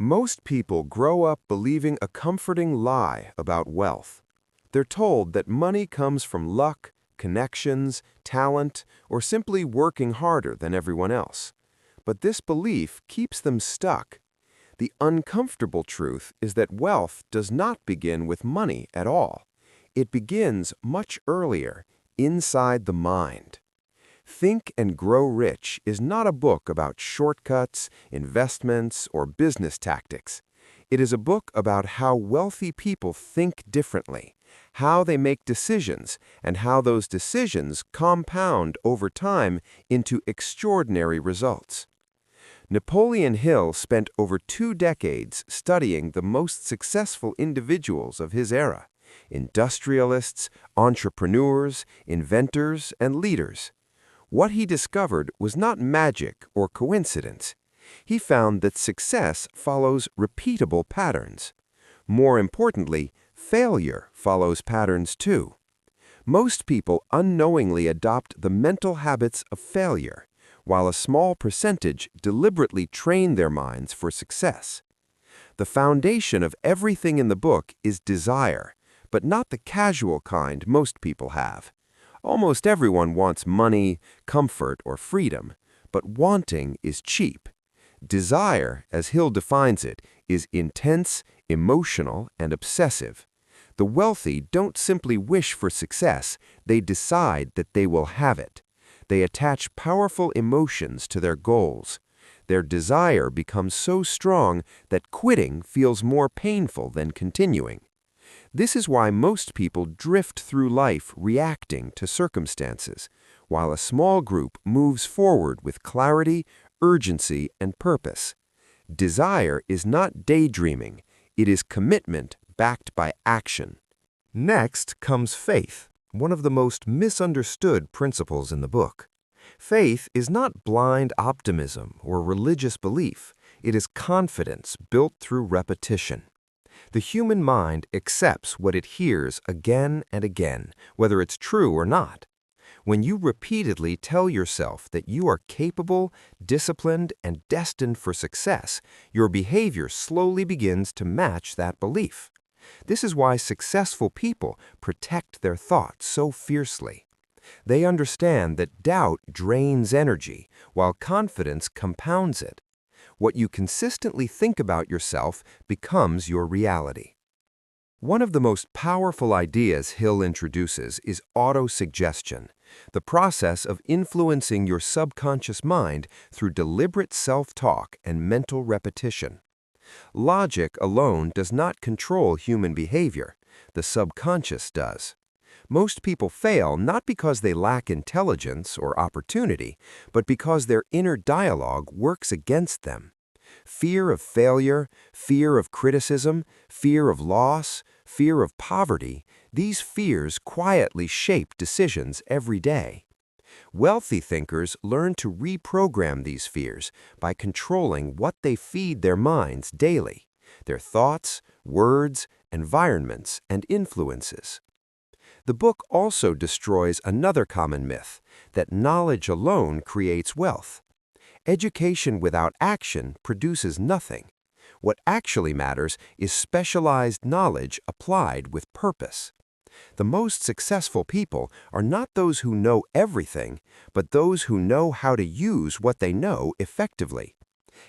Most people grow up believing a comforting lie about wealth. They're told that money comes from luck, connections, talent, or simply working harder than everyone else. But this belief keeps them stuck. The uncomfortable truth is that wealth does not begin with money at all. It begins much earlier, inside the mind. Think and Grow Rich is not a book about shortcuts, investments, or business tactics. It is a book about how wealthy people think differently, how they make decisions, and how those decisions compound over time into extraordinary results. Napoleon Hill spent over 2 decades studying the most successful individuals of his era: industrialists, entrepreneurs, inventors, and leaders. What he discovered was not magic or coincidence. He found that success follows repeatable patterns. More importantly, failure follows patterns too. Most people unknowingly adopt the mental habits of failure, while a small percentage deliberately train their minds for success. The foundation of everything in the book is desire, but not the casual kind most people have. Almost everyone wants money, comfort, or freedom, but wanting is cheap. Desire, as Hill defines it, is intense, emotional, and obsessive. The wealthy don't simply wish for success, they decide that they will have it. They attach powerful emotions to their goals. Their desire becomes so strong that quitting feels more painful than continuing. This is why most people drift through life reacting to circumstances, while a small group moves forward with clarity, urgency, and purpose. Desire is not daydreaming, it is commitment backed by action. Next comes faith, one of the most misunderstood principles in the book. Faith is not blind optimism or religious belief, it is confidence built through repetition. The human mind accepts what it hears again and again, whether it's true or not. When you repeatedly tell yourself that you are capable, disciplined, and destined for success, your behavior slowly begins to match that belief. This is why successful people protect their thoughts so fiercely. They understand that doubt drains energy, while confidence compounds it. What you consistently think about yourself becomes your reality. One of the most powerful ideas Hill introduces is autosuggestion, the process of influencing your subconscious mind through deliberate self-talk and mental repetition. Logic alone does not control human behavior, the subconscious does. Most people fail not because they lack intelligence or opportunity, but because their inner dialogue works against them. Fear of failure, fear of criticism, fear of loss, fear of poverty, these fears quietly shape decisions every day. Wealthy thinkers learn to reprogram these fears by controlling what they feed their minds daily: their thoughts, words, environments, and influences. The book also destroys another common myth, that knowledge alone creates wealth. Education without action produces nothing. What actually matters is specialized knowledge applied with purpose. The most successful people are not those who know everything, but those who know how to use what they know effectively.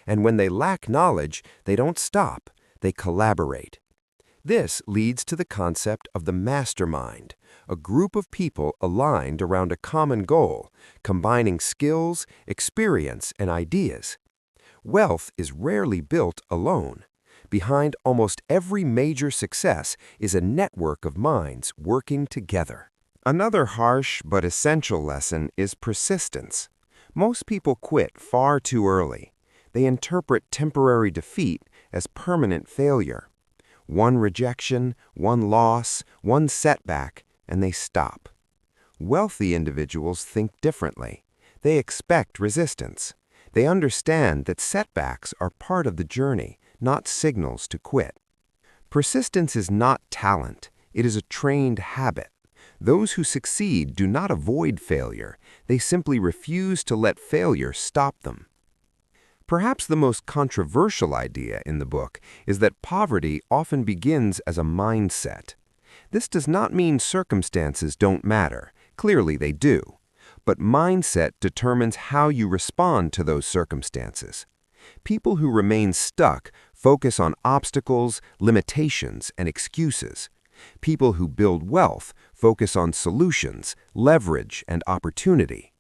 And when they lack knowledge, they don't stop, they collaborate. This leads to the concept of the mastermind, a group of people aligned around a common goal, combining skills, experience, and ideas. Wealth is rarely built alone. Behind almost every major success is a network of minds working together. Another harsh but essential lesson is persistence. Most people quit far too early. They interpret temporary defeat as permanent failure. One rejection, one loss, one setback, and they stop. Wealthy individuals think differently. They expect resistance. They understand that setbacks are part of the journey, not signals to quit. Persistence is not talent. It is a trained habit. Those who succeed do not avoid failure. They simply refuse to let failure stop them. Perhaps the most controversial idea in the book is that poverty often begins as a mindset. This does not mean circumstances don't matter. Clearly they do. But mindset determines how you respond to those circumstances. People who remain stuck focus on obstacles, limitations, and excuses. People who build wealth focus on solutions, leverage, and opportunity.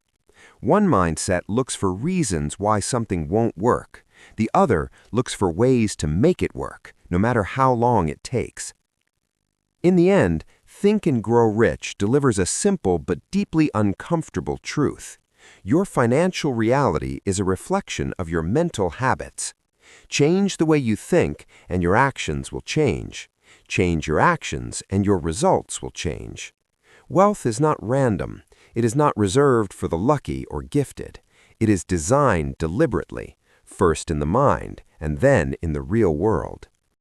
One mindset looks for reasons why something won't work. The other looks for ways to make it work, no matter how long it takes. In the end, Think and Grow Rich delivers a simple but deeply uncomfortable truth. Your financial reality is a reflection of your mental habits. Change the way you think, and your actions will change. Change your actions, and your results will change. Wealth is not random. It is not reserved for the lucky or gifted. It is designed deliberately, first in the mind, and then in the real world.